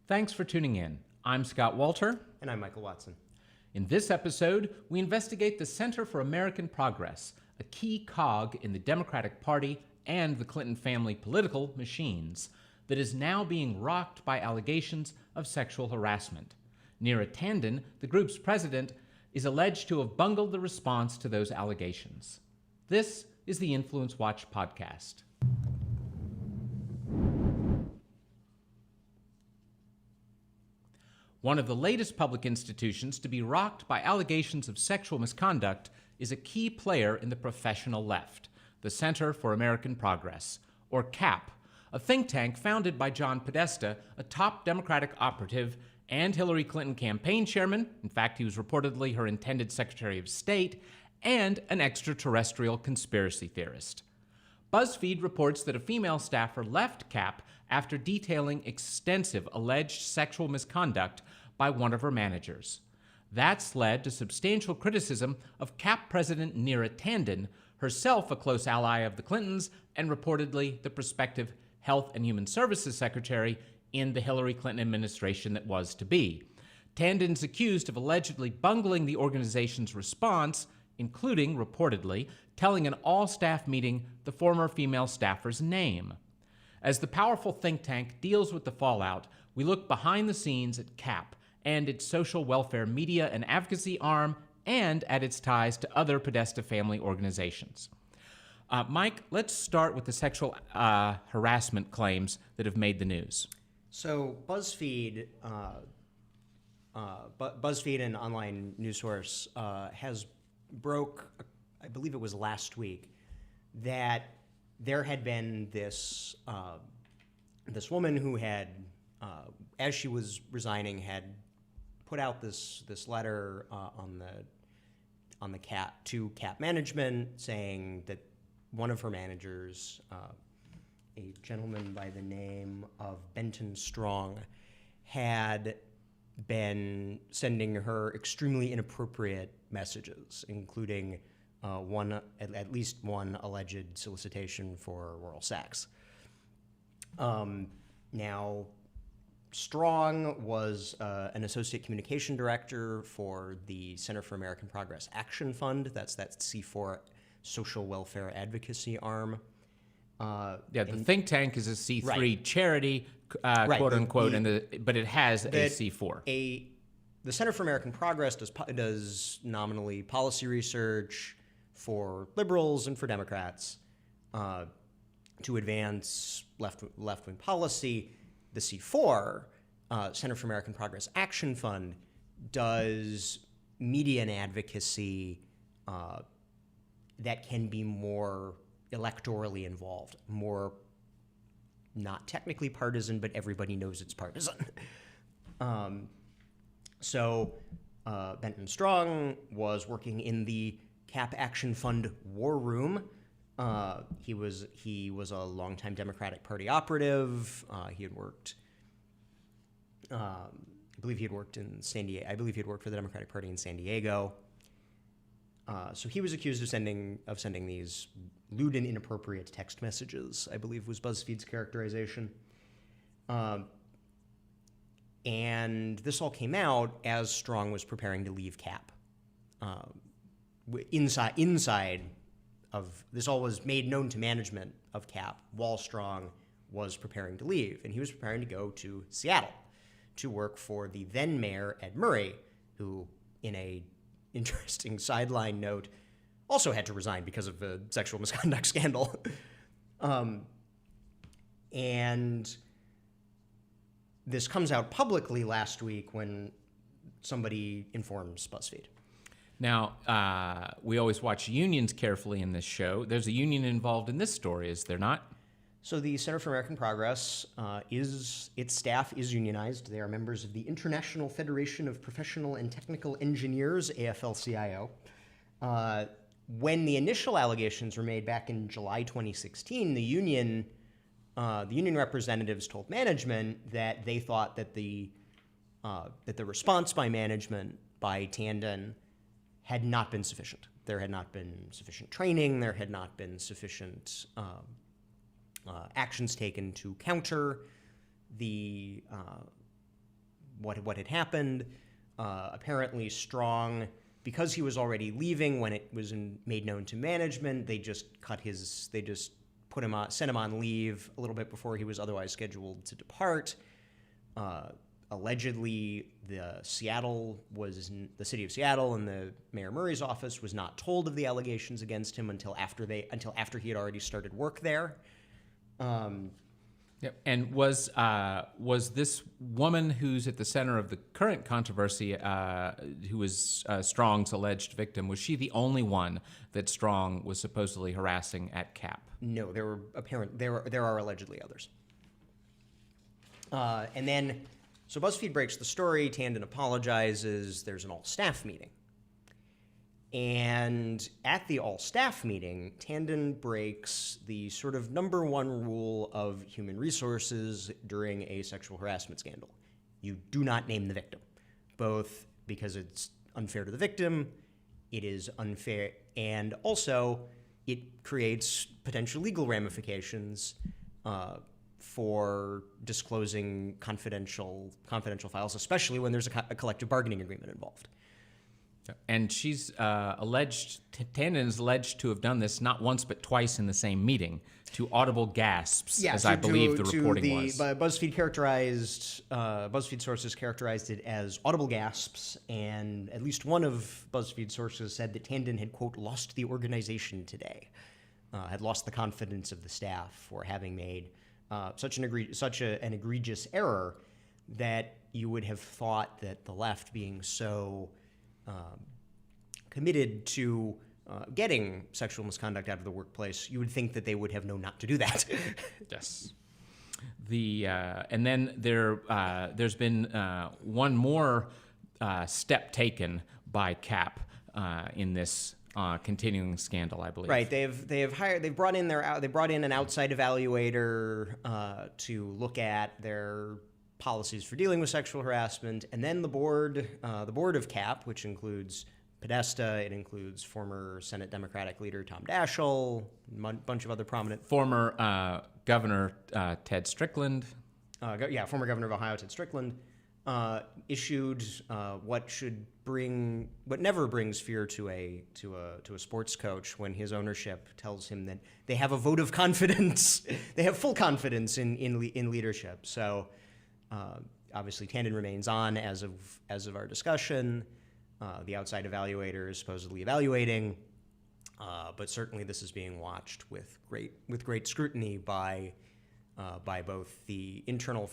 Thanks for tuning in. I'm Scott Walter. And I'm Michael Watson. In this episode, we investigate the Center for American Progress, a key cog in the Democratic Party and the Clinton family political machines that is now being rocked by allegations of sexual harassment. Neera Tanden, the group's president, is alleged to have bungled the response to those allegations. This is the InfluenceWatch podcast. One of the latest public institutions to be rocked by allegations of sexual misconduct is a key player in the professional left, the Center for American Progress, or CAP, a think tank founded by John Podesta, a top Democratic operative and Hillary Clinton campaign chairman. In fact, he was reportedly her intended Secretary of State, and an extraterrestrial conspiracy theorist. BuzzFeed reports that a female staffer left CAP after detailing extensive alleged sexual misconduct by one of her managers. That's led to substantial criticism of CAP President Neera Tanden, herself a close ally of the Clintons and reportedly the prospective Health and Human Services Secretary in the Hillary Clinton administration that was to be. Tanden's accused of allegedly bungling the organization's response, including, reportedly, telling an all-staff meeting the former female staffer's name. As the powerful think tank deals with the fallout, we look behind the scenes at CAP and its social welfare media and advocacy arm, and at its ties to other Podesta family organizations. Mike, let's start with the sexual harassment claims that have made the news. So BuzzFeed, BuzzFeed, an online news source, has broke, I believe it was last week, that there had been this this woman who had, as she was resigning, had put out this letter on the CAP to CAP management saying that one of her managers, a gentleman by the name of Benton Strong, had been sending her extremely inappropriate messages, including at least one alleged solicitation for oral sex. Now, Strong was an associate communication director for the Center for American Progress Action Fund. That's that C4 social welfare advocacy arm. The think tank is a C3 right. charity, quote unquote, but it has a C4. The Center for American Progress does nominally policy research for liberals and for Democrats to advance left-wing policy. The C4, Center for American Progress Action Fund, does media and advocacy that can be more electorally involved, more not technically partisan, but everybody knows it's partisan. So Benton Strong was working in the CAP Action Fund war room. He was a longtime Democratic Party operative. He had worked, I believe he had worked in San Diego. I believe he had worked for the Democratic Party in San Diego. So he was accused of sending these lewd and inappropriate text messages, I believe was BuzzFeed's characterization. And this all came out as Strong was preparing to leave CAP. Inside of this, all was made known to management of CAP while Strong was preparing to leave, and he was preparing to go to Seattle to work for the then mayor Ed Murray, who, in a interesting sideline note, also had to resign because of a sexual misconduct scandal. And this comes out publicly last week when somebody informs BuzzFeed. Now, we always watch unions carefully in this show. There's a union involved in this story, is there not? So the Center for American Progress, its staff is unionized. They are members of the International Federation of Professional and Technical Engineers, AFL-CIO. When the initial allegations were made back in July 2016, the union representatives told management that they thought that the response by management, by Tanden, had not been sufficient. There had not been sufficient training. There had not been sufficient actions taken to counter the what had happened. Apparently, Strong, because he was already leaving when it was made known to management, they just sent him on leave a little bit before he was otherwise scheduled to depart. Allegedly, the city of Seattle and the Mayor Murray's office was not told of the allegations against him until after he had already started work there. Yep. And was this woman who's at the center of the current controversy, who was Strong's alleged victim, was she the only one that Strong was supposedly harassing at CAP? No, there are allegedly others. And then, so BuzzFeed breaks the story. Tandon apologizes. There's an all-staff meeting. And at the all-staff meeting, Tandon breaks the sort of number one rule of human resources during a sexual harassment scandal. You do not name the victim, both because it's unfair to the victim, it is unfair, and also it creates potential legal ramifications for disclosing confidential files, especially when there's a collective bargaining agreement involved. And she's Tandon is alleged to have done this not once but twice in the same meeting, to audible gasps, as I believe the reporting was. BuzzFeed sources characterized it as audible gasps, and at least one of BuzzFeed sources said that Tandon had, quote, lost the organization today, had lost the confidence of the staff for having made such an egregious error that you would have thought that the left, being so committed to getting sexual misconduct out of the workplace, you would think that they would have known not to do that. Yes. And then there's been one more step taken by CAP in this continuing scandal, I believe. Right. They brought in an outside evaluator to look at their policies for dealing with sexual harassment, and then the board of CAP, which includes Podesta, it includes former Senate Democratic leader Tom Daschle, a bunch of other prominent former Governor Ted Strickland, former Governor of Ohio Ted Strickland, issued what never brings fear to a sports coach when his ownership tells him that they have a vote of confidence, they have full confidence in leadership. So. Obviously, Tandon remains on as of our discussion. The outside evaluator is supposedly evaluating, but certainly this is being watched with great scrutiny by both the internal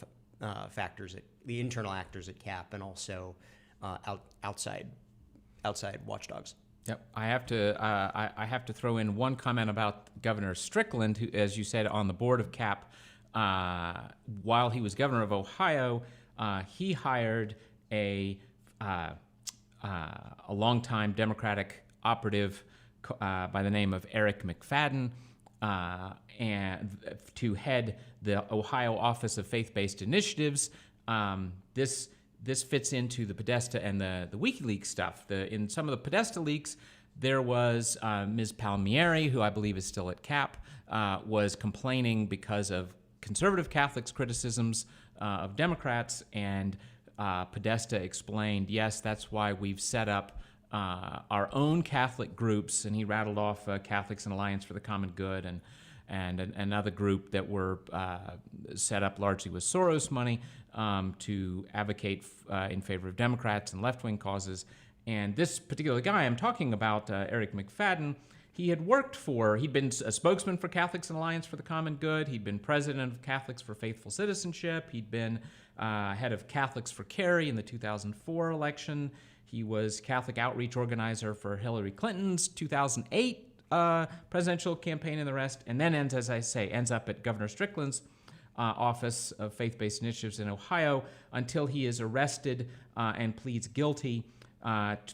actors at CAP and also outside watchdogs. Yep, I have to throw in one comment about Governor Strickland, who, as you said, on the board of CAP. While he was governor of Ohio, he hired a longtime Democratic operative by the name of Eric McFadden and to head the Ohio Office of Faith-Based Initiatives. This fits into the Podesta and the WikiLeaks stuff. In some of the Podesta leaks, there was Ms. Palmieri, who I believe is still at CAP, was complaining because of conservative Catholics' criticisms of Democrats, and Podesta explained, yes, that's why we've set up our own Catholic groups, and he rattled off Catholics and Alliance for the Common Good and another group that were set up largely with Soros money to advocate in favor of Democrats and left-wing causes. And this particular guy I'm talking about, Eric McFadden, he'd been a spokesman for Catholics and Alliance for the Common Good. He'd been president of Catholics for Faithful Citizenship. He'd been head of Catholics for Kerry in the 2004 election. He was Catholic outreach organizer for Hillary Clinton's 2008 presidential campaign and the rest, and then ends up at Governor Strickland's Office of Faith-Based Initiatives in Ohio until he is arrested and pleads guilty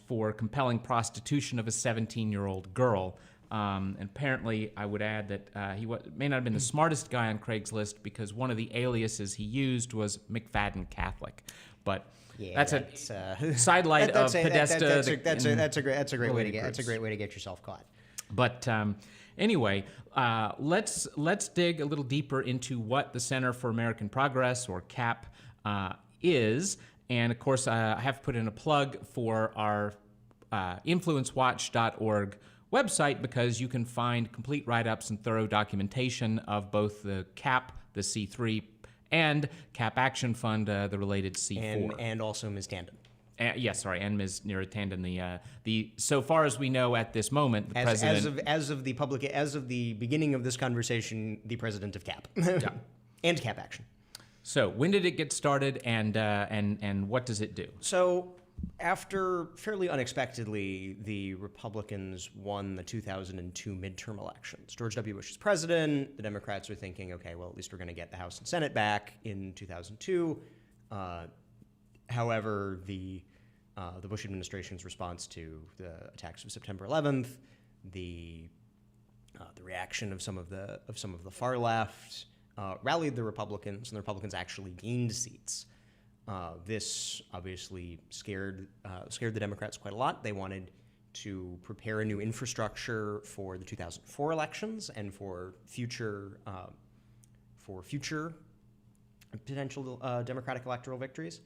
for compelling prostitution of a 17-year-old girl. And apparently, I would add that he may not have been the smartest guy on Craigslist because one of the aliases he used was McFadden Catholic. But that's a sidelight of Podesta. That's a great way to get yourself caught. But anyway, let's dig a little deeper into what the Center for American Progress, or CAP, is. And of course, I have to put in a plug for our InfluenceWatch.org website, because you can find complete write-ups and thorough documentation of both the CAP, the C3, and CAP Action Fund, the related C4. And also Ms. Tandon. And Ms. Neera Tandon, the so far as we know at this moment, the president, as of the beginning of this conversation, the president of CAP, and CAP Action. So when did it get started, and what does it do? So after fairly unexpectedly, the Republicans won the 2002 midterm elections. George W. Bush is president. The Democrats are thinking, okay, well, at least we're going to get the House and Senate back in 2002. However, the Bush administration's response to the attacks of September 11th, the reaction of some of the far left, rallied the Republicans, and the Republicans actually gained seats. This obviously scared the Democrats quite a lot. They wanted to prepare a new infrastructure for the 2004 elections and for future potential Democratic electoral victories.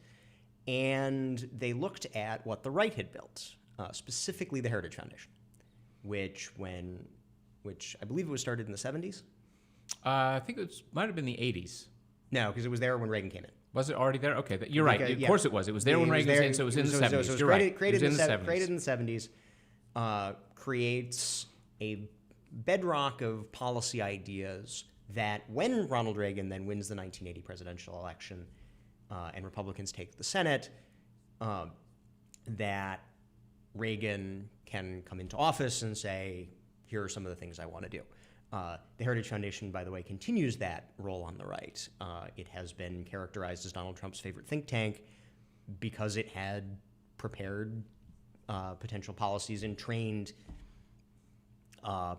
And they looked at what the right had built, specifically the Heritage Foundation, which I believe it was started in the 70s. I think it might have been the 80s. No, because it was there when Reagan came in. Was it already there? Okay, you're right. Of course it was. It was there when Reagan was in, so it was in the 70s. So it was you're right. Created in the 70s. Created in the 70s, creates a bedrock of policy ideas that when Ronald Reagan then wins the 1980 presidential election and Republicans take the Senate, that Reagan can come into office and say, here are some of the things I want to do. The Heritage Foundation, by the way, continues that role on the right. It has been characterized as Donald Trump's favorite think tank because it had prepared potential policies and trained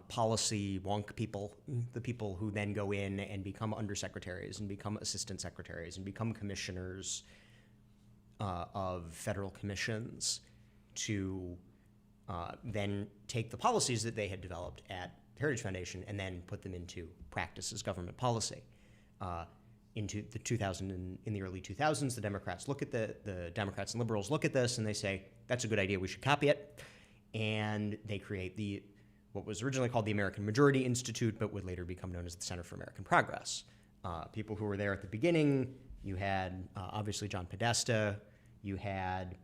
policy wonk people, the people who then go in and become undersecretaries and become assistant secretaries and become commissioners of federal commissions to then take the policies that they had developed at Heritage Foundation and then put them into practice as government policy. In the early 2000s, the Democrats look at the Democrats and liberals look at this and they say, that's a good idea, we should copy it. And they create what was originally called the American Majority Institute, but would later become known as the Center for American Progress. People who were there at the beginning, you had obviously John Podesta, you had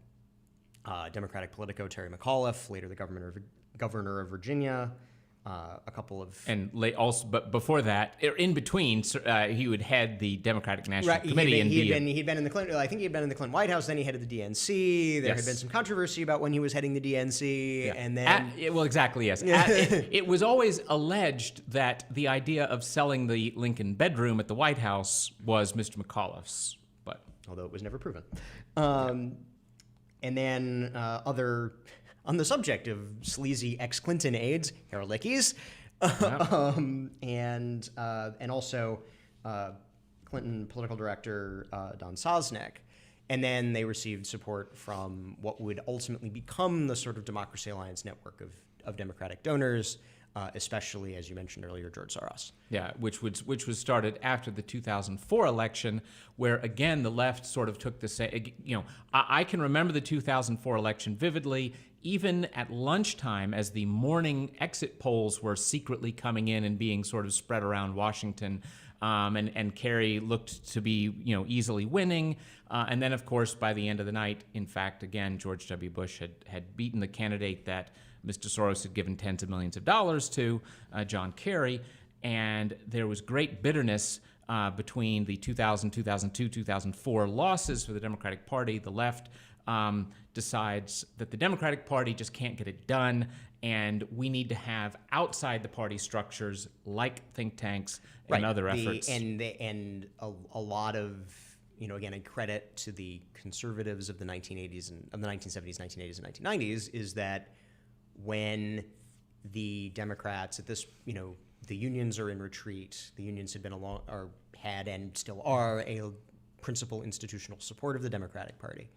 Democratic politico Terry McAuliffe, later the governor of Virginia, a couple of... But before that, in between, he would head the Democratic National Committee. He'd been in the Clinton... I think he'd been in the Clinton White House, then he headed the DNC. There had been some controversy about when he was heading the DNC, and then... well, exactly, yes. It was always alleged that the idea of selling the Lincoln bedroom at the White House was Mr. McAuliffe's, but... Although it was never proven. And then on the subject of sleazy ex-Clinton aides, Harold Ickes, and also Clinton political director Don Sosnick. And then they received support from what would ultimately become the sort of Democracy Alliance network of Democratic donors, especially, as you mentioned earlier, George Soros. Yeah, which was started after the 2004 election, where again the left sort of took the same. I can remember the 2004 election vividly. Even at lunchtime, as the morning exit polls were secretly coming in and being sort of spread around Washington, and Kerry looked to be easily winning. And then, of course, by the end of the night, in fact, again, George W. Bush had beaten the candidate that Mr. Soros had given tens of millions of dollars to, John Kerry, and there was great bitterness between the 2000, 2002, 2004 losses for the Democratic Party. The left decides that the Democratic Party just can't get it done, and we need to have outside the party structures like think tanks and other efforts. And a lot of, again, a credit to the conservatives of the 1980s and of the 1970s, 1980s, and 1990s is that when the Democrats at this, the unions are in retreat. The unions had and still are a principal institutional support of the Democratic Party.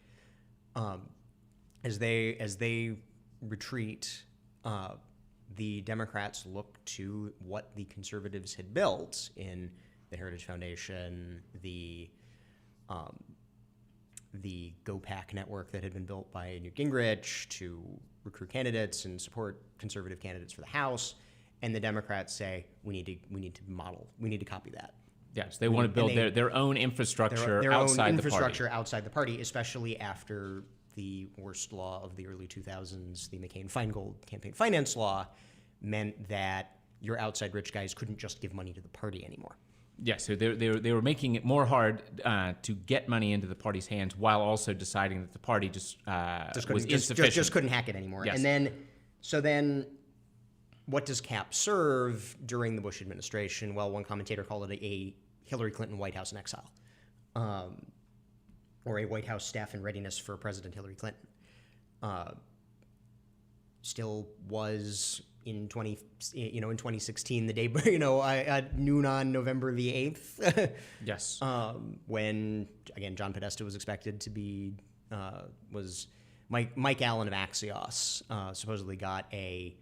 As they retreat, the Democrats look to what the conservatives had built in the Heritage Foundation, the the GoPack network that had been built by Newt Gingrich to recruit candidates and support conservative candidates for the House. And the Democrats say we need to copy that. Yes, they want to build their own infrastructure their outside own the party. infrastructure outside the party, especially after the worst law of the early 2000s, the McCain-Feingold campaign finance law, meant that your outside rich guys couldn't just give money to the party anymore. Yes, so they were making it more hard to get money into the party's hands while also deciding that the party was insufficient. Just couldn't hack it anymore. Yes. And then what does CAP serve during the Bush administration? Well, one commentator called it a Hillary Clinton White House in exile, or a White House staff in readiness for President Hillary Clinton. Still was in 2016, the day at noon on November the 8th. Yes. When again John Podesta was expected to be was Mike Allen of Axios supposedly got a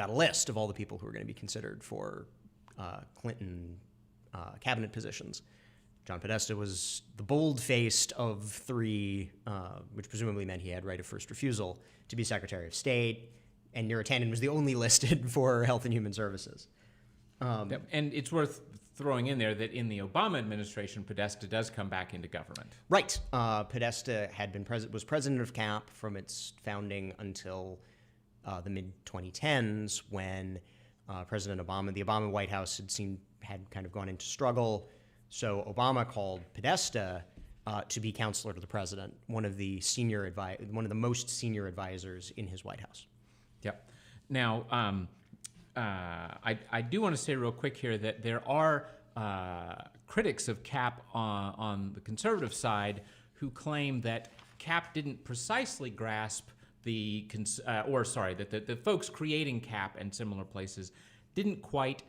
list of all the people who were going to be considered for Clinton cabinet positions. John Podesta was the bold-faced of three, which presumably meant he had right of first refusal to be Secretary of State, and Neera Tanden was the only listed for Health and Human Services. Yep. And it's worth throwing in there that in the Obama administration, Podesta does come back into government. Right. Podesta was president of CAP from its founding until the mid-2010s, when President Obama, the Obama White House had kind of gone into struggle. So Obama called Podesta to be counselor to the president, one of the most senior advisors in his White House. Yep. Now, I do want to say real quick here that there are critics of CAP on the conservative side who claim that CAP didn't precisely grasp that the folks creating CAP and similar places didn't quite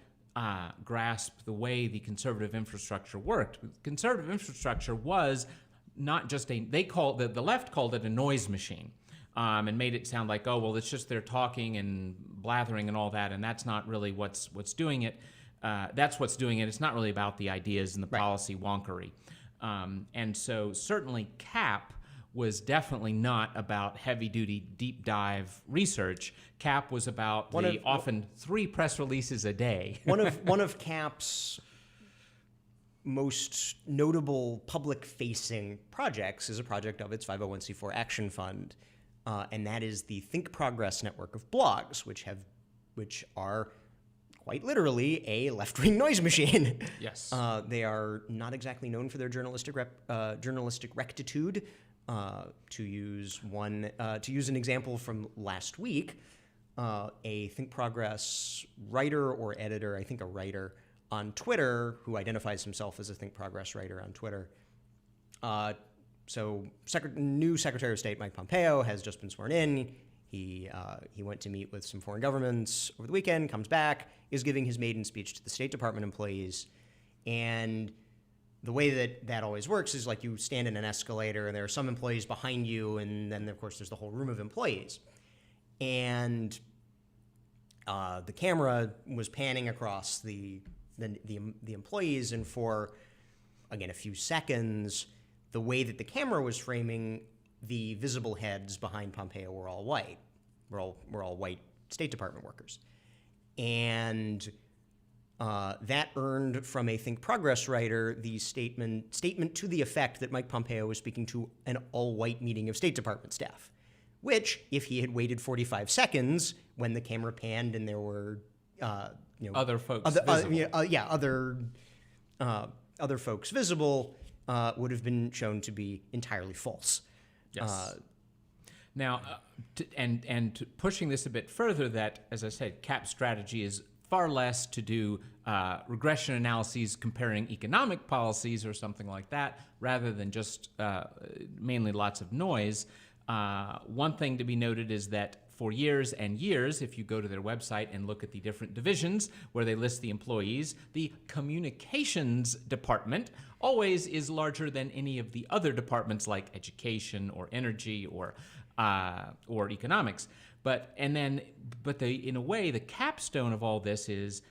grasp the way the conservative infrastructure worked. Conservative infrastructure was not just the left called it a noise machine, and made it sound like, oh, well, it's just they're talking and blathering and all that, and that's not really what's doing it. That's what's doing it. It's not really about the ideas and the policy wonkery. And so certainly CAP was definitely not about heavy-duty, deep-dive research. CAP was about often 3 press releases a day. One of CAP's most notable public-facing projects is a project of its 501c4 Action Fund, and that is the Think Progress network of blogs, which are quite literally a left-wing noise machine. Yes. They are not exactly known for their journalistic rectitude. To use an example from last week, a Think Progress writer or editor, I think a writer, on Twitter, who identifies himself as a Think Progress writer on Twitter. New Secretary of State Mike Pompeo has just been sworn in. He went to meet with some foreign governments over the weekend, comes back, is giving his maiden speech to the State Department employees, and the way that always works is like you stand in an escalator and there are some employees behind you, and then of course there's the whole room of employees. And the camera was panning across the employees, and for, again, a few seconds, the way that the camera was framing, the visible heads behind Pompeo were all white. Were all white State Department workers. And that earned from a Think Progress writer the statement to the effect that Mike Pompeo was speaking to an all-white meeting of State Department staff, which, if he had waited 45 seconds when the camera panned and there were other folks visible. Other folks visible, would have been shown to be entirely false. Yes. Now, pushing this a bit further, that, as I said, CAP's strategy is far less to do regression analyses comparing economic policies or something like that, rather than just mainly lots of noise. One thing to be noted is that for years and years, if you go to their website and look at the different divisions where they list the employees, the communications department always is larger than any of the other departments like education or energy or economics. But in a way, the capstone of all this is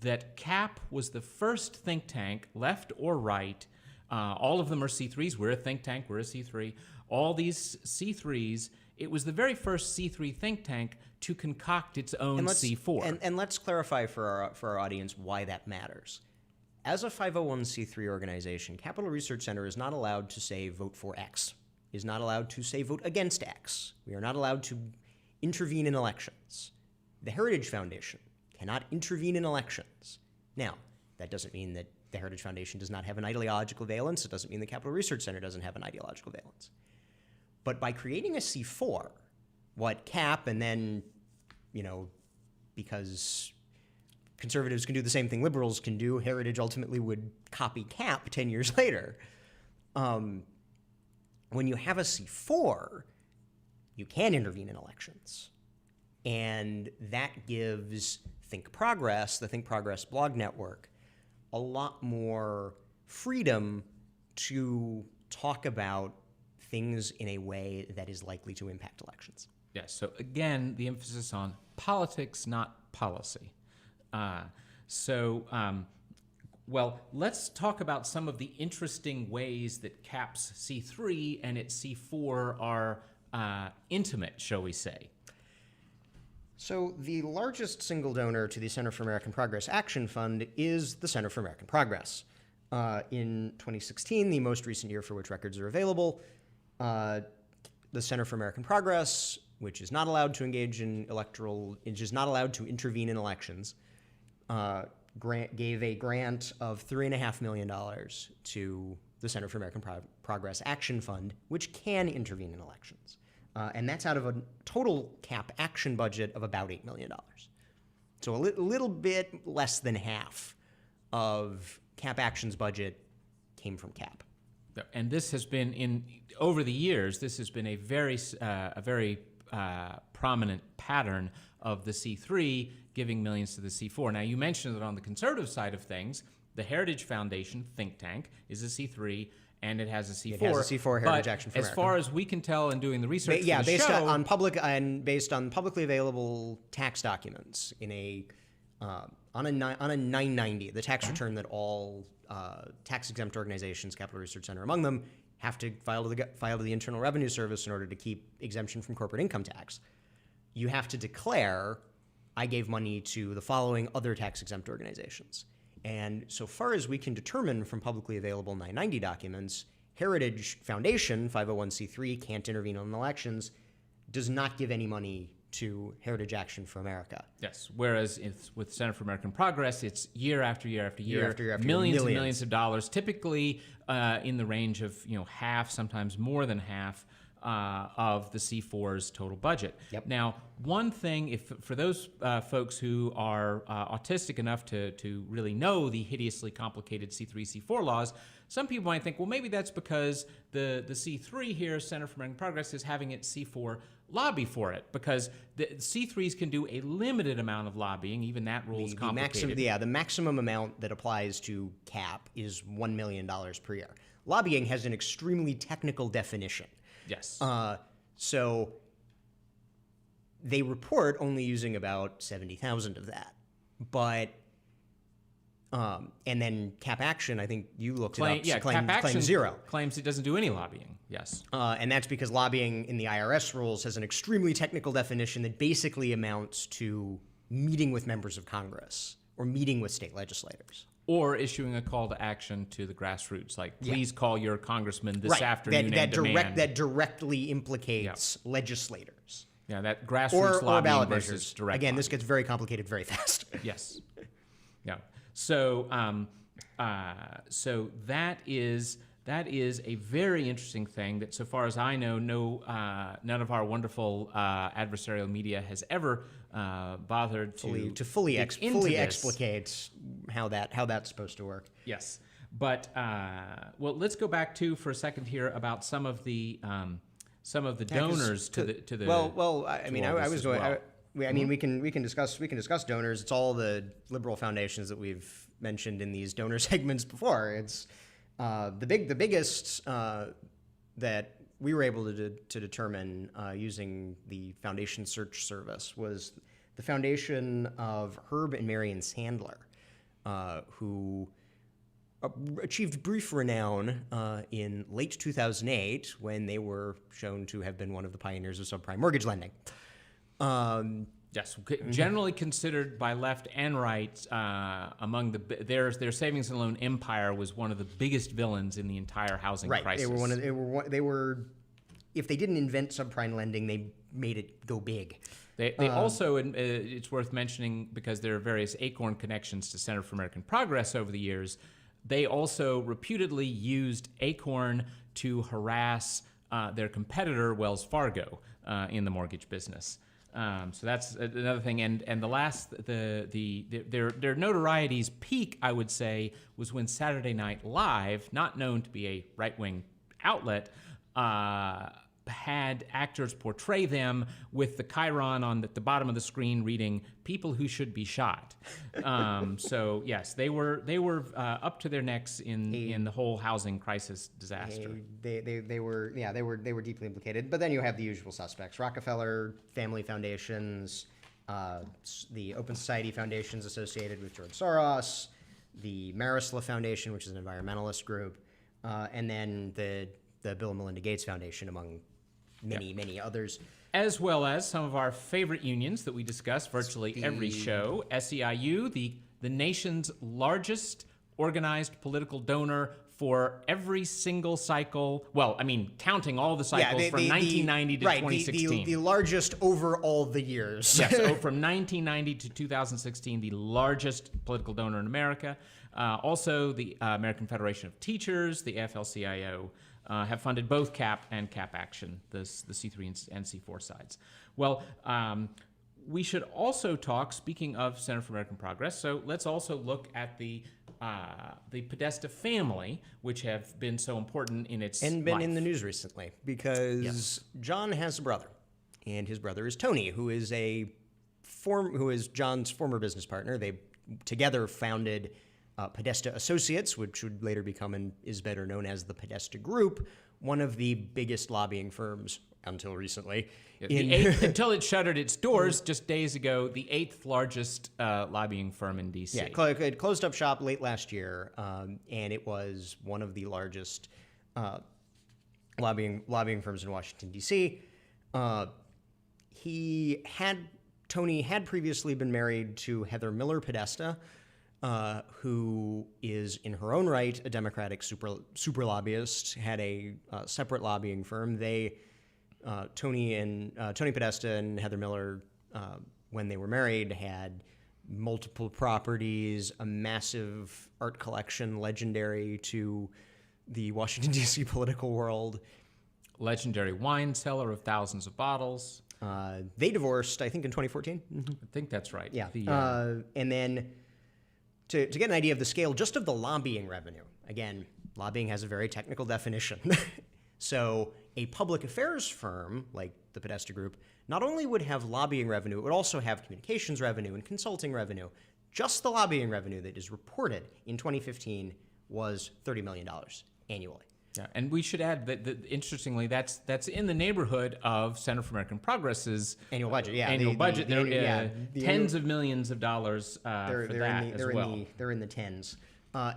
that CAP was the first think tank, left or right, All of them are C3s. We're a think tank. We're a C3. All these C3s, it was the very first C3 think tank to concoct its own C4. And let's clarify for our audience why that matters. As a 501c3 organization, Capital Research Center is not allowed to say vote for X, is not allowed to say vote against X. We are not allowed to intervene in elections. The Heritage Foundation cannot intervene in elections. Now, that doesn't mean that the Heritage Foundation does not have an ideological valence. It doesn't mean the Capital Research Center doesn't have an ideological valence. But by creating a C4, what CAP and then, because conservatives can do the same thing liberals can do, Heritage ultimately would copy CAP 10 years later. When you have a C4, you can intervene in elections. And that gives Think Progress, the Think Progress blog network, a lot more freedom to talk about things in a way that is likely to impact elections. Yes, so again, the emphasis on politics, not policy. Well, let's talk about some of the interesting ways that CAP's C3 and its C4 are intimate, shall we say. So the largest single donor to the Center for American Progress Action Fund is the Center for American Progress. In 2016, the most recent year for which records are available, the Center for American Progress, which is not allowed to engage in which is not allowed to intervene in elections, gave a grant of $3.5 million to the Center for American Progress Action Fund, which can intervene in elections. And that's out of a total CAP action budget of about $8 million. So a little bit less than half of CAP action's budget came from CAP. And this has been, over the years, this has been a very prominent pattern of the C3 giving millions to the C4. Now, you mentioned that on the conservative side of things, the Heritage Foundation think tank is a C3, and it has a C4. It has a C4, Heritage Action for America. As far as we can tell in doing the research, based on publicly available tax documents in on a 990, the tax return that all tax-exempt organizations, Capital Research Center among them, have to file to the Internal Revenue Service in order to keep exemption from corporate income tax. You have to declare, I gave money to the following other tax-exempt organizations. And so far as we can determine from publicly available 990 documents, Heritage Foundation, 501c3, can't intervene on elections, does not give any money to Heritage Action for America. Yes, whereas with Center for American Progress, it's year after year after year, millions and millions of dollars, typically in the range of half, sometimes more than half of the C4's total budget. Yep. Now, one thing, for those folks who are autistic enough to really know the hideously complicated C3, C4 laws, some people might think, well, maybe that's because the C3 here, Center for American Progress, is having its C4 lobby for it, because the C3s can do a limited amount of lobbying. Even that rule is complicated. The maximum amount that applies to CAP is $1 million per year. Lobbying has an extremely technical definition. Yes. So they report only using about 70,000 of that. But, and then CAP Action, I think you looked it up, claims zero. Claims it doesn't do any lobbying, yes. And that's because lobbying in the IRS rules has an extremely technical definition that basically amounts to meeting with members of Congress or meeting with state legislators. Or issuing a call to action to the grassroots, like please call your congressman this afternoon and demand. That directly implicates legislators. Yeah, that grassroots lobbying or ballot versus measures. direct Again, lobbying. This gets very complicated very fast. Yes. Yeah. So, so that is a very interesting thing that, so far as I know, none of our wonderful adversarial media has ever bothered to fully explicate how that's supposed to work. Yes, but well, let's go back for a second here about some of the donors to the. Well, I mean, I was going. Well. I mean, we can discuss donors. It's all the liberal foundations that we've mentioned in these donor segments before. It's the biggest that we were able to determine using the foundation search service was the foundation of Herb and Marion Sandler, who achieved brief renown in late 2008 when they were shown to have been one of the pioneers of subprime mortgage lending. Yes, generally considered by left and right among their savings and loan empire was one of the biggest villains in the entire housing crisis. They were if they didn't invent subprime lending, they made it go big. They also, it's worth mentioning because there are various Acorn connections to Center for American Progress over the years, they also reputedly used Acorn to harass their competitor, Wells Fargo, in the mortgage business. So that's another thing. And the last, their notoriety's peak, I would say, was when Saturday Night Live, not known to be a right-wing outlet, had actors portray them with the chyron on the bottom of the screen reading "people who should be shot." So yes, they were up to their necks in the whole housing crisis disaster. They were deeply implicated. But then you have the usual suspects: Rockefeller family foundations, the Open Society foundations associated with George Soros, the Marisla Foundation, which is an environmentalist group, and then the Bill and Melinda Gates Foundation, among many others. As well as some of our favorite unions that we discuss virtually every show. SEIU, the nation's largest organized political donor for every single cycle. Well, I mean, counting all the cycles from 1990 to 2016. The largest over all the years. Yes, so from 1990 to 2016, the largest political donor in America. Also, the American Federation of Teachers, the AFL-CIO, have funded both CAP and CAP Action, the C3 and C4 sides. Well, we should also talk, speaking of Center for American Progress, so let's also look at the Podesta family, which have been so important in its and been life. in the news recently, because John has a brother, and his brother is Tony, who is John's former business partner. They together founded Podesta Associates, which would later become and is better known as the Podesta Group, one of the biggest lobbying firms until recently. Until it shuttered its doors just days ago, the 8th largest lobbying firm in D.C. Yeah, it closed up shop late last year, and it was one of the largest lobbying firms in Washington, D.C. Tony had previously been married to Heather Miller Podesta, who is in her own right a Democratic super lobbyist, had a separate lobbying firm. Tony Podesta and Heather Miller, when they were married, had multiple properties, a massive art collection legendary to the Washington, D.C. political world. Legendary wine cellar of thousands of bottles. They divorced, I think, in 2014. Mm-hmm. I think that's right. Yeah. And then to get an idea of the scale just of the lobbying revenue, again, lobbying has a very technical definition. So a public affairs firm like the Podesta Group not only would have lobbying revenue, it would also have communications revenue and consulting revenue. Just the lobbying revenue that is reported in 2015 was $30 million annually. Yeah, and we should add that interestingly, that's in the neighborhood of Center for American Progress's annual budget. Yeah, tens of millions of dollars for that as well. They're in the tens.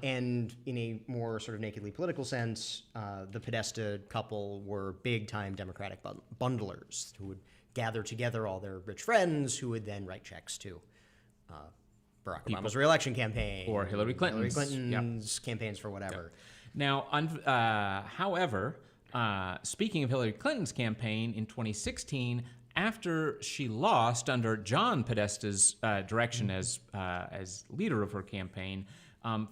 And in a more sort of nakedly political sense, the Podesta couple were big-time Democratic bundlers who would gather together all their rich friends who would then write checks to Barack Obama's re-election campaign. Or Hillary Clinton's. Campaigns for whatever. Yep. Now, however, speaking of Hillary Clinton's campaign in 2016, after she lost under John Podesta's direction as leader of her campaign,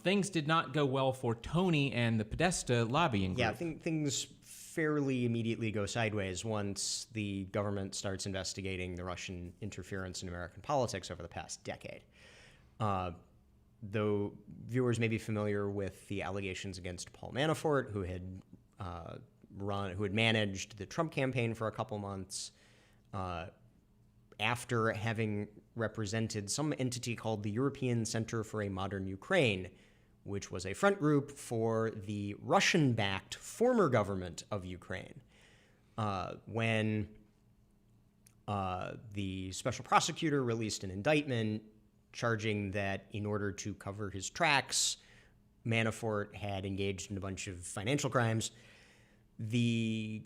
things did not go well for Tony and the Podesta lobbying group. Yeah, I think things fairly immediately go sideways once the government starts investigating the Russian interference in American politics over the past decade. Though viewers may be familiar with the allegations against Paul Manafort, who had managed the Trump campaign for a couple months, after having represented some entity called the European Center for a Modern Ukraine, which was a front group for the Russian-backed former government of Ukraine. When the special prosecutor released an indictment charging that in order to cover his tracks, Manafort had engaged in a bunch of financial crimes. It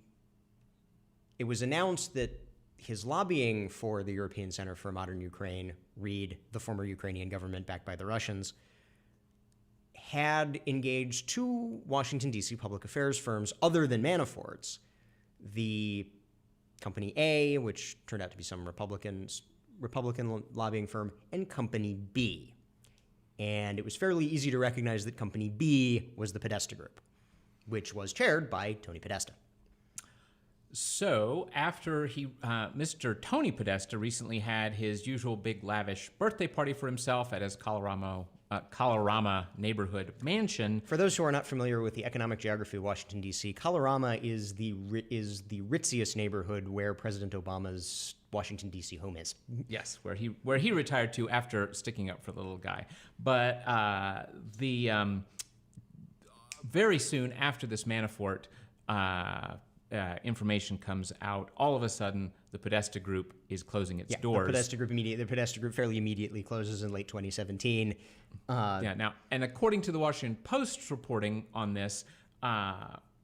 was announced that his lobbying for the European Center for Modern Ukraine, read the former Ukrainian government backed by the Russians, had engaged two Washington, D.C. public affairs firms other than Manafort's. The Company A, which turned out to be some Republican lobbying firm, and Company B. And it was fairly easy to recognize that Company B was the Podesta Group, which was chaired by Tony Podesta. So after Mr. Tony Podesta recently had his usual big lavish birthday party for himself at his Colorama neighborhood mansion. For those who are not familiar with the economic geography of Washington, D.C., Colorama is the ritziest neighborhood where President Obama's Washington, D.C. home is. Yes, where he retired to after sticking up for the little guy. But very soon after this Manafort information comes out, all of a sudden the Podesta Group is closing its doors. The Podesta Group fairly immediately closes in late 2017. Now, and according to the Washington Post's reporting on this,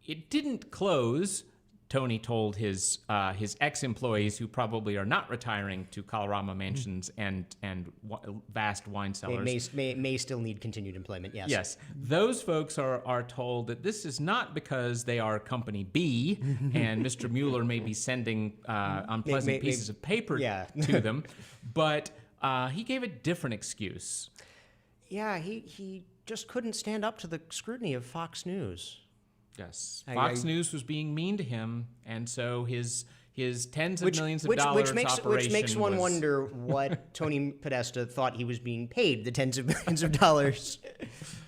it didn't close. Tony told his ex-employees, who probably are not retiring to Colorama mansions and vast wine cellars. May still need continued employment, yes. Yes. Those folks are told that this is not because they are Company B and Mr. Mueller may be sending unpleasant pieces of paper to them, but he gave a different excuse. Yeah, he just couldn't stand up to the scrutiny of Fox News. Yes, Fox News was being mean to him, and so his tens of millions of dollars operation which makes one wonder what Tony Podesta thought he was being paid, the tens of millions of dollars.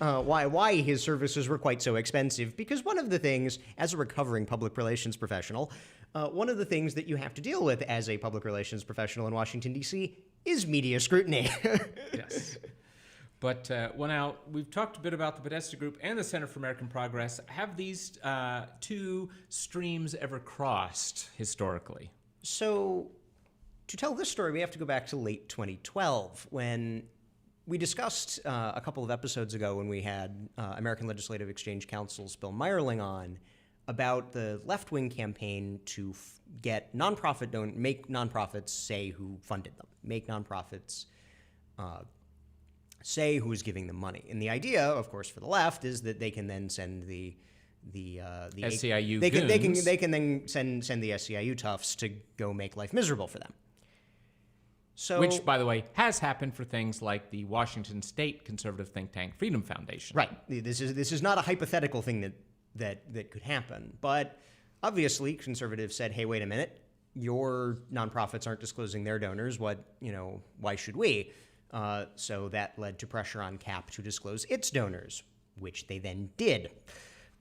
Why his services were quite so expensive? Because one of the things, as a recovering public relations professional, one of the things that you have to deal with as a public relations professional in Washington, D.C. is media scrutiny. Yes. But now we've talked a bit about the Podesta Group and the Center for American Progress. Have these two streams ever crossed historically? So to tell this story, we have to go back to late 2012 when we discussed a couple of episodes ago when we had American Legislative Exchange Council's Bill Meyerling on about the left-wing campaign to make nonprofits say who funded them, make nonprofits say who's giving them money. And the idea, of course, for the left is that they can then send the SEIU goons. They can then send the SEIU toughs to go make life miserable for them. So, which, by the way, has happened for things like the Washington State conservative think tank Freedom Foundation. Right. This is not a hypothetical thing that could happen. But obviously, conservatives said, "Hey, wait a minute. Your nonprofits aren't disclosing their donors. Why should we?" So that led to pressure on CAP to disclose its donors, which they then did.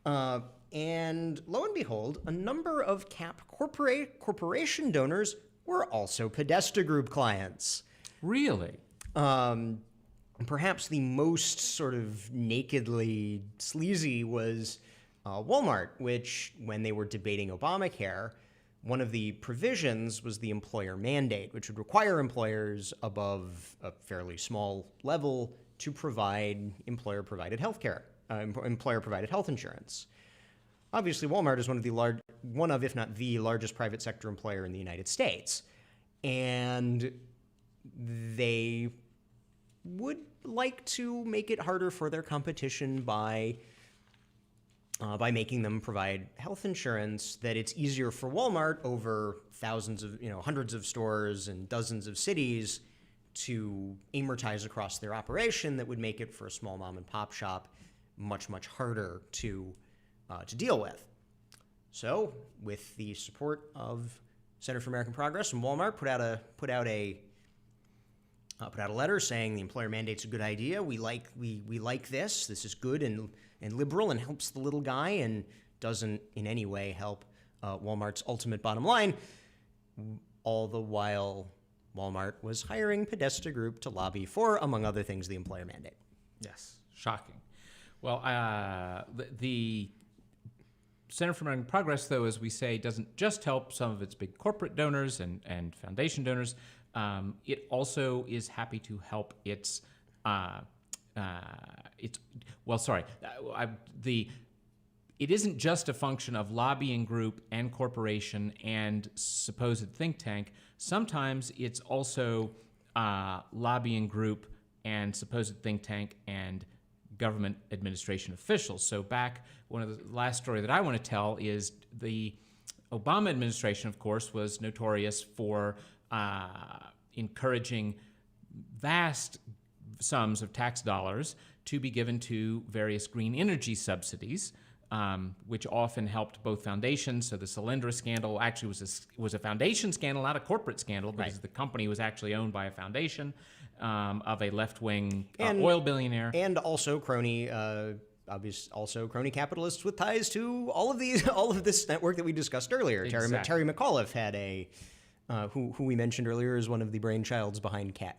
And lo and behold, a number of CAP corporation donors were also Podesta Group clients. Really? Perhaps the most sort of nakedly sleazy was Walmart, which, when they were debating Obamacare, one of the provisions was the employer mandate, which would require employers above a fairly small level to provide employer-provided health care, employer-provided health insurance. Obviously, Walmart is one of, if not the largest private sector employer in the United States, and they would like to make it harder for their competition by making them provide health insurance that it's easier for Walmart over hundreds of stores and dozens of cities to amortize across their operation that would make it for a small mom and pop shop much, much harder to deal with. So, with the support of Center for American Progress and Walmart, put out a letter saying the employer mandate's a good idea. We like this. This is good and liberal and helps the little guy and doesn't in any way help Walmart's ultimate bottom line. All the while, Walmart was hiring Podesta Group to lobby for, among other things, the employer mandate. Yes, shocking. Well, the Center for American Progress, though, as we say, doesn't just help some of its big corporate donors and foundation donors. It also is happy to help its it's well, sorry, it isn't just a function of lobbying group and corporation and supposed think tank. Sometimes it's also lobbying group and supposed think tank and government administration officials. So back, one of the last story that I want to tell is the Obama administration, of course, was notorious for encouraging vast sums of tax dollars to be given to various green energy subsidies, which often helped both foundations. So the Solyndra scandal actually was a foundation scandal, not a corporate scandal, because the company was actually owned by a foundation of a left-wing oil billionaire, and also crony. Also crony capitalists with ties to all of this network that we discussed earlier. Exactly. Terry McAuliffe had who we mentioned earlier is one of the brainchilds behind CAP,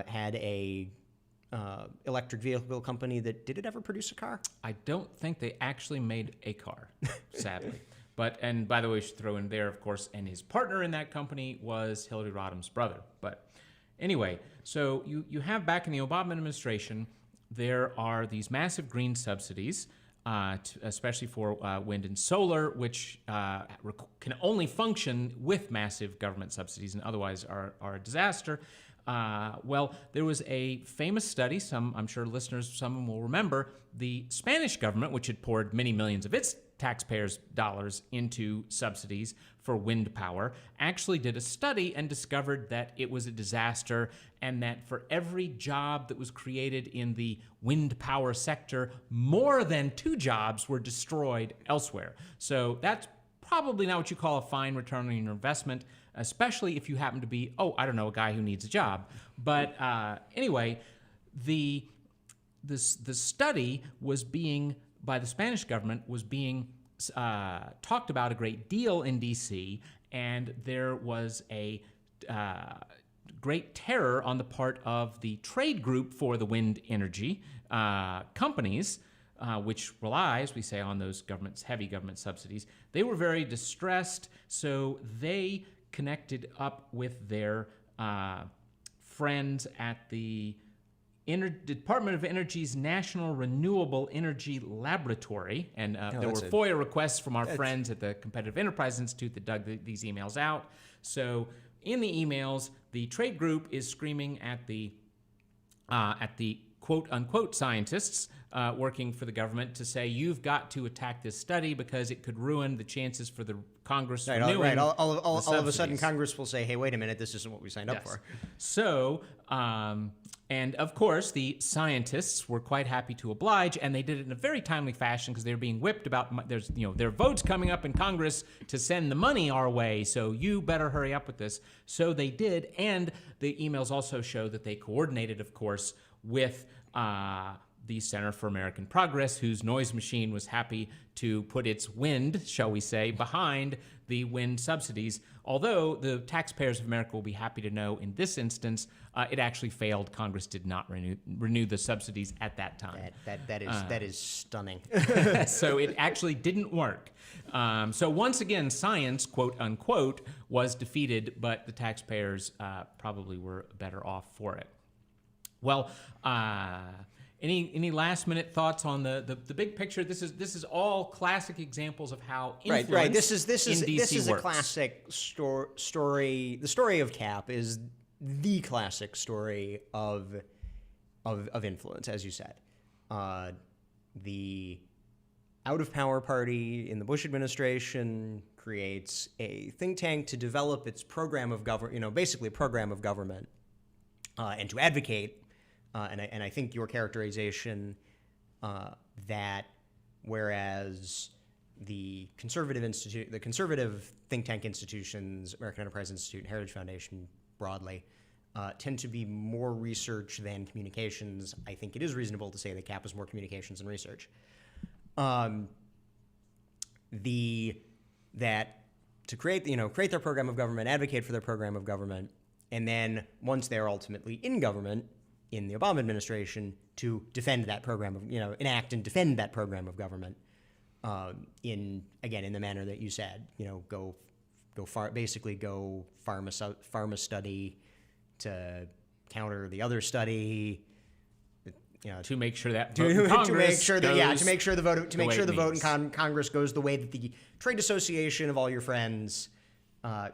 had a electric vehicle company that did it ever produce a car? I don't think they actually made a car, sadly. And by the way, we should throw in there, of course, and his partner in that company was Hillary Rodham's brother. But anyway, so you have back in the Obama administration, there are these massive green subsidies, especially for wind and solar, which can only function with massive government subsidies and otherwise are a disaster. Well, there was a famous study, I'm sure listeners, some of them will remember, the Spanish government, which had poured many millions of its taxpayers' dollars into subsidies for wind power, actually did a study and discovered that it was a disaster and that for every job that was created in the wind power sector, more than 2 jobs were destroyed elsewhere. So that's probably not what you call a fine return on your investment, especially if you happen to be, a guy who needs a job. But anyway, the study was being, by the Spanish government, was being talked about a great deal in D.C., and there was a great terror on the part of the trade group for the wind energy companies, which relies, we say, on those heavy government subsidies. They were very distressed, so they connected up with their friends at the Department of Energy's National Renewable Energy Laboratory, and there were FOIA requests from our friends at the Competitive Enterprise Institute that dug these emails out. So in the emails, the trade group is screaming at the quote-unquote scientists working for the government to say, you've got to attack this study because it could ruin the chances for the Congress renewing Right. All of a subsidies. sudden, Congress will say, hey, wait a minute, this isn't what we signed up for. So, and of course, the scientists were quite happy to oblige, and they did it in a very timely fashion because they were being whipped about, there are votes coming up in Congress to send the money our way, so you better hurry up with this. So they did, and the emails also show that they coordinated, of course, with the Center for American Progress, whose noise machine was happy to put its wind, shall we say, behind the wind subsidies. Although the taxpayers of America will be happy to know in this instance, it actually failed. Congress did not renew the subsidies at that time. That is stunning. So it actually didn't work. So once again, science, quote unquote, was defeated, but the taxpayers probably were better off for it. Well, any last minute thoughts on the big picture? This is all classic examples of how influence right. This is in DC a works. classic story. The story of CAP is the classic story of influence, as you said. The out of power party in the Bush administration creates a think tank to develop its program of government, basically a program of government, and to advocate. And I think your characterization that whereas the conservative think tank institutions, American Enterprise Institute and Heritage Foundation broadly, tend to be more research than communications, I think it is reasonable to say that CAP is more communications than research. That to create their program of government, advocate for their program of government, and then once they're ultimately in government, in the Obama administration, to defend that program of, enact and defend that program of government, in the manner that you said, basically go pharma study to counter the other study. To make sure that To make sure the vote in Congress goes the way that the trade association of all your friends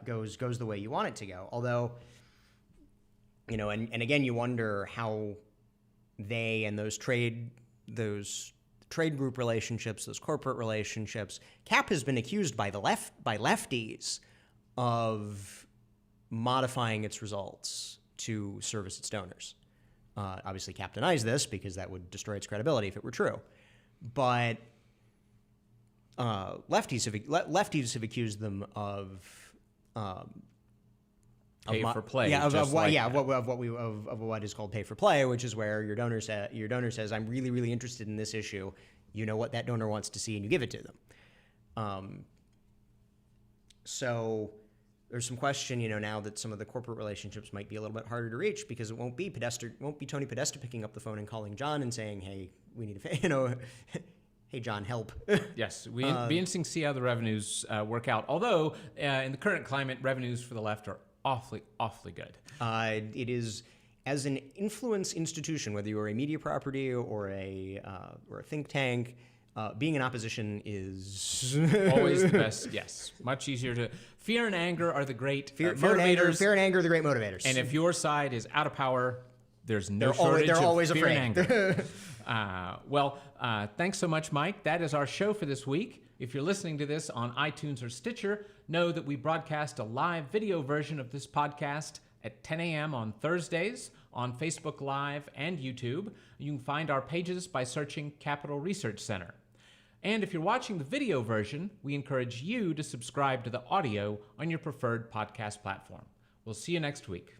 goes the way you want it to go. Although, and again, you wonder how they and those trade group relationships, those corporate relationships. CAP has been accused by lefties of modifying its results to service its donors. Obviously, CAP denies this because that would destroy its credibility if it were true. But lefties have accused them of pay for play. Yeah, of what is called pay for play, which is where your donor says, "I'm really, really interested in this issue." You know what that donor wants to see, and you give it to them. So there's some question, now that some of the corporate relationships might be a little bit harder to reach because it won't be Tony Podesta picking up the phone and calling John and saying, "Hey, we need to, hey John, help." Yes, be interesting to see how the revenues work out. Although in the current climate, revenues for the left are awfully good. It is, as an influence institution, whether you're a media property or a think tank. Being in opposition is always the best. Yes, much easier to. Fear and anger are the great motivators. Fear and anger are the great motivators. And if your side is out of power, there's no shortage of always fear afraid. and anger. Thanks so much, Mike. That is our show for this week. If you're listening to this on iTunes or Stitcher, know that we broadcast a live video version of this podcast at 10 a.m. on Thursdays on Facebook Live and YouTube. You can find our pages by searching Capital Research Center. And if you're watching the video version, we encourage you to subscribe to the audio on your preferred podcast platform. We'll see you next week.